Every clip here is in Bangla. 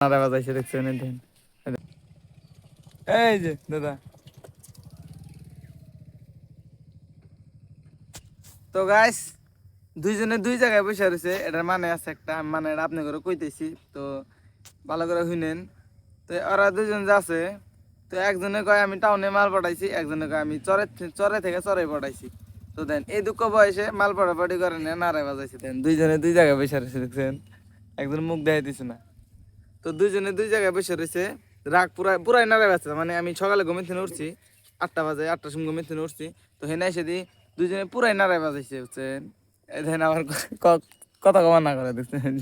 নারা বাজাইছে দেখছেন এই যে দাদা। তো গাইস দুইজনে দুই জায়গায় বসে রয়েছে, এটার মানে আছে একটা, মানে এটা আপনি করে কইতেছি তো ভালো করে শুনেন। তো ওরা দুজন যে আছে, তো একজনে কয় আমি টাউনে মাল পাঠাইছি, একজনে কয় আমি চরে থেকে চরে পাঠাইছি। তো দেন এই দুঃখ বয়সে মাল পাঠাপাঠি করে নিয়ে নারায় বাজাইছে, দেন দুইজনে দুই জায়গায় বসে রয়েছে দেখছেন, একজন মুখ দেখাই দিছে না। তো দুইজনে দুই জায়গায় বসে রয়েছে, রাগ পুরাই নাড়ায় বাজছে। মানে আমি সকালে ঘুমের থেকে উঠছি 8টা বাজে, 8টার সময় ঘুমের থেকে উঠছি, তো হেনে এসে দিই দুইজনে পুরাই নাড়ায় বাজাইছে বুঝছেন। এই দেখেন আমার কথা কমা না করে দেখছেন।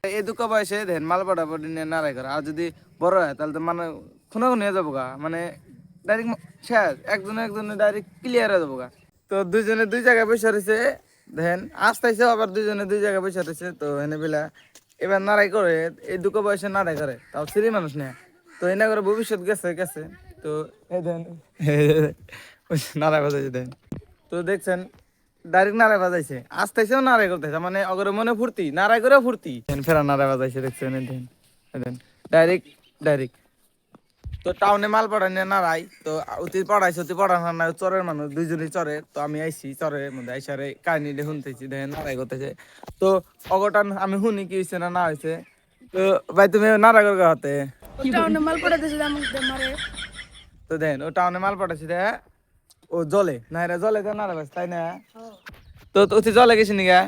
এই দুঃখ বয়সে দেখেন মাল পাঠাপাঠি নিয়ে নাড়াই করে, আর যদি বড় হয় তাহলে তো মানে খুনে খুনে যাবো গা, মানে ডাইরেক্ট শেষ, একজনে ডাইরেক্ট ক্লিয়ার হয়ে যাবো গা। তো দুইজনে দুই জায়গায় বসে রয়েছে, দেখেন আসতেছে আবার দুইজনে দুই জায়গায় বসে রয়েছে। তো এনে বেলা এবার নাড়াই করে, এই দুঃখ বয়সে নাড়াই করে, তাও সিরি মানুষ নেই। তো এনে করে ভবিষ্যৎ গেছে গেছে। তো এই দেন নাড়াই বাজাইছে দেন, তো দেখছেন ডাইরেক্ট নাড়াই বাজাইছে, আসতেছেও নাড়াই করতেছে, মানে অগরে মনে ফুর্তি, নাড়াই করেও ফুর্তি, ফেরা নাড়াই বাজাইছে দেখছেন দেন ডাইরেক্ট ডাইরেক্ট। তো টাউনে মাল পড়াই নিয়ে নাড়াই, তো অতি পড়াইছে, অতি পড়ানো না, চরের মানুষ দুইজনই চরে। তো আমি আইছি চরের মধ্যে, আইসারে কাহিনী শুনতেছি, দেখেন নাড়াই করতেছে। তো অঘটন আমি শুনি কি হয়েছে না না হয়েছে। তো ভাই তুমি নাড়া করে হাতে টাউনে মাল পড়াইতেছে আমাকে মারে। তো দেন ও টাউনে মাল পড়াইছে দে, ও জলে না, এরা জলে তো নাড়া বাস তাই না। তো তুই জলে গেছি নিগা,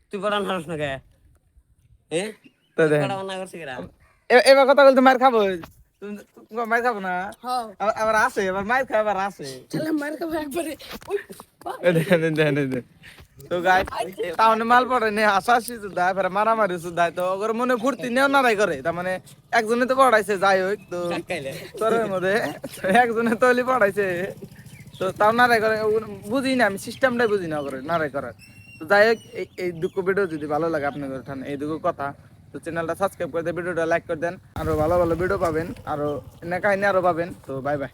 তুই পড়ান হারস না কে? এ তো তোর দেখেন পড়া মানা করছিস কেডা? এবার কথা বলতে মার খাবো, তুমি মার খাবো না। হ্যাঁ আবার আছে, এবার মার খাই, আবার আছে। চলে মার খাবো একবারে। তো গাই টাউনে মাল পড়ে নে হাসাহাসি সুদায়, ফের মারামারি সুদায়, তো ওর মনে ফুর্তি নেও নাড়াই করে। তার মানে একজনে তো পড়াইছে যাই হোক, তো কাকাইলে তোর মধ্যে একজনে তৈলি পড়াইছে, তো তাও নাড়াই করে। বুঝি না, আমি সিস্টেমটাই বুঝি না করে নাড়াই করার। তো যাই হোক এই দুঃখ ভিডিও যদি ভালো লাগে আপনাদের এই দুঃখ কথা, তো চ্যানেলটা সাবস্ক্রাইব করে দেন, ভিডিওটা লাইক করে দেন, আরো ভালো ভালো ভিডিও পাবেন, আরো কাহিনী আরো পাবেন। তো বাই বাই।